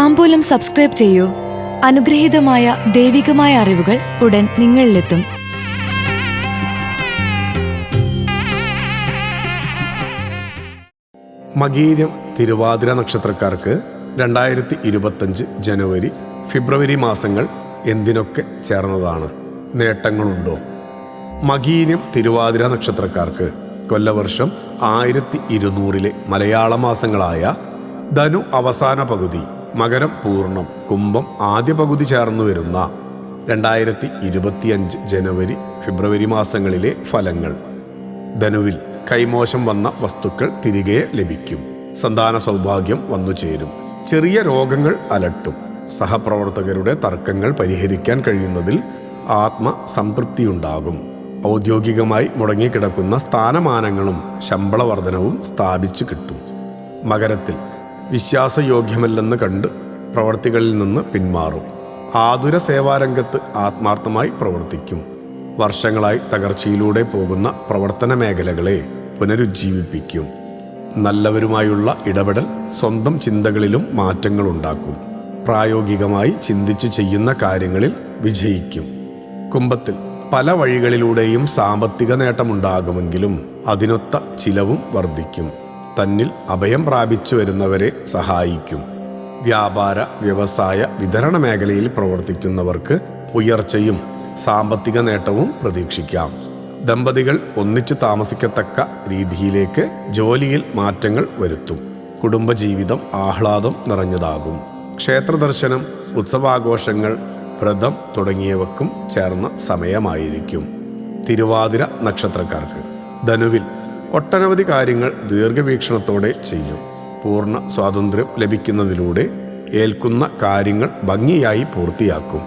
താംബൂലം subscribe ചെയ്യൂ. അനുഗ്രഹീതമായ ദൈവികമായ അറിവുകൾ ഉടൻ നിങ്ങളിലെത്തും. മകീരം തിരുവാതിര നക്ഷത്രക്കാർക്ക് 2025 ജനുവരി ഫെബ്രുവരി മാസങ്ങൾ എന്തിനൊക്കെ ചേർന്നതാണ്? നേട്ടങ്ങളുണ്ടോ? മകീരം തിരുവാതിര നക്ഷത്രക്കാർക്ക് കൊല്ലവർഷം 1200 മലയാള മാസങ്ങളായ ധനു അവസാന പകുതി, മകരം പൂർണ്ണം, കുംഭം ആദ്യ പകുതി ചേർന്നു വരുന്ന 2025 ജനുവരി ഫെബ്രുവരി മാസങ്ങളിലെ ഫലങ്ങൾ. ധനുവിൽ കൈമോശം വന്ന വസ്തുക്കൾ തിരികെ ലഭിക്കും. സന്താന സൗഭാഗ്യം വന്നു ചേരും. ചെറിയ രോഗങ്ങൾ അലട്ടും. സഹപ്രവർത്തകരുടെ തർക്കങ്ങൾ പരിഹരിക്കാൻ കഴിയുന്നതിൽ ആത്മസംതൃപ്തിയുണ്ടാകും. ഔദ്യോഗികമായി മുടങ്ങിക്കിടക്കുന്ന സ്ഥാനമാനങ്ങളും ശമ്പള വർധനവും സ്ഥാപിച്ചു കിട്ടും. മകരത്തിൽ വിശ്വാസയോഗ്യമല്ലെന്ന് കണ്ട് പ്രവർത്തികളിൽ നിന്ന് പിന്മാറും. ആതുര സേവാരംഗത്ത് ആത്മാർത്ഥമായി പ്രവർത്തിക്കും. വർഷങ്ങളായി തകർച്ചയിലൂടെ പോകുന്ന പ്രവർത്തന മേഖലകളെ പുനരുജ്ജീവിപ്പിക്കും. നല്ലവരുമായുള്ള ഇടപെടൽ സ്വന്തം ചിന്തകളിലും മാറ്റങ്ങളുണ്ടാക്കും. പ്രായോഗികമായി ചിന്തിച്ചു ചെയ്യുന്ന കാര്യങ്ങളിൽ വിജയിക്കും. കുംഭത്തിൽ പല വഴികളിലൂടെയും സാമ്പത്തിക നേട്ടമുണ്ടാകുമെങ്കിലും അതിനൊത്ത ചിലവും വർദ്ധിക്കും. തന്നിൽ അഭയം പ്രാപിച്ചു വരുന്നവരെ സഹായിക്കും. വ്യാപാര വ്യവസായ വിതരണ മേഖലയിൽ പ്രവർത്തിക്കുന്നവർക്ക് ഉയർച്ചയും സാമ്പത്തിക നേട്ടവും പ്രതീക്ഷിക്കാം. ദമ്പതികൾ ഒന്നിച്ചു താമസിക്കത്തക്ക രീതിയിലേക്ക് ജോലിയിൽ മാറ്റങ്ങൾ വരുത്തും. കുടുംബജീവിതം ആഹ്ലാദം നിറഞ്ഞതാകും. ക്ഷേത്രദർശനം, ഉത്സവാഘോഷങ്ങൾ, വ്രതം തുടങ്ങിയവക്കും ചേർന്ന സമയമായിരിക്കും. തിരുവാതിര നക്ഷത്രക്കാർക്ക് ധനുവിൽ ഒട്ടനവധി കാര്യങ്ങൾ ദീർഘവീക്ഷണത്തോടെ ചെയ്യും. പൂർണ്ണ സ്വാതന്ത്ര്യം ലഭിക്കുന്നതിലൂടെ ഏൽക്കുന്ന കാര്യങ്ങൾ ഭംഗിയായി പൂർത്തിയാക്കും.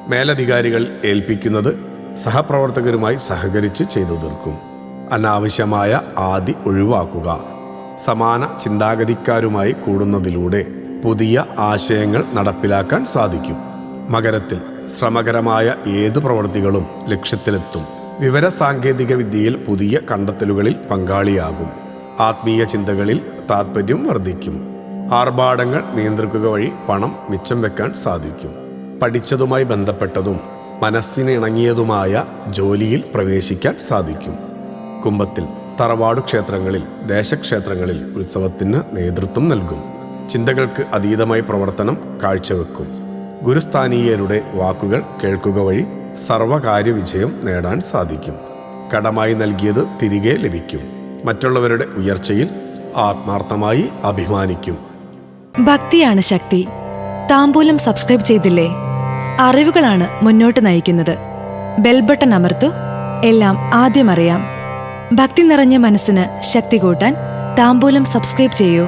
മേലധികാരികൾ ഏൽപ്പിക്കുന്നത് സഹപ്രവർത്തകരുമായി സഹകരിച്ച് ചെയ്തു തീർക്കും. അനാവശ്യമായ ആദി ഒഴിവാക്കുക. സമാന ചിന്താഗതിക്കാരുമായി കൂടുന്നതിലൂടെ പുതിയ ആശയങ്ങൾ നടപ്പിലാക്കാൻ സാധിക്കും. മകരത്തിൽ ശ്രമകരമായ ഏതു പ്രവൃത്തികളും ലക്ഷ്യത്തിലെത്തും. വിവര സാങ്കേതിക വിദ്യയിൽ പുതിയ കണ്ടെത്തലുകളിൽ പങ്കാളിയാകും. ആത്മീയ ചിന്തകളിൽ താൽപ്പര്യം വർദ്ധിക്കും. ആർഭാടങ്ങൾ നിയന്ത്രിക്കുക വഴി പണം മിച്ചം വെക്കാൻ സാധിക്കും. പഠിച്ചതുമായി ബന്ധപ്പെട്ടതും മനസ്സിനിണങ്ങിയതുമായ ജോലിയിൽ പ്രവേശിക്കാൻ സാധിക്കും. കുംഭത്തിൽ തറവാടു ക്ഷേത്രങ്ങളിൽ, ദേശക്ഷേത്രങ്ങളിൽ ഉത്സവത്തിന് നേതൃത്വം നൽകും. ചിന്തകൾക്ക് അതീതമായി പ്രവർത്തനം കാഴ്ചവെക്കും. ഗുരുസ്ഥാനീയരുടെ വാക്കുകൾ കേൾക്കുക വഴി സർവകാര്യ വിജയം നേടാൻ സാധിക്കും. കടമായി നൽകിയത് തിരികെ ലഭിക്കും. മറ്റുള്ളവരുടെ ഉയർച്ചയിൽ ആത്മാർത്ഥമായി അഭിമാനിക്കും. ഭക്തിയാണ് ശക്തി. താംബൂലം സബ്സ്ക്രൈബ് ചെയ്തില്ലേ? അറിവുകളാണ് മുന്നോട്ട് നയിക്കുന്നത്. ബെൽ ബട്ടൺ അമർത്തു. എല്ലാം ആദ്യം അറിയാം. ഭക്തി നിറഞ്ഞ മനസ്സിന് ശക്തി കൂട്ടാൻ താംബൂലം സബ്സ്ക്രൈബ് ചെയ്യൂ.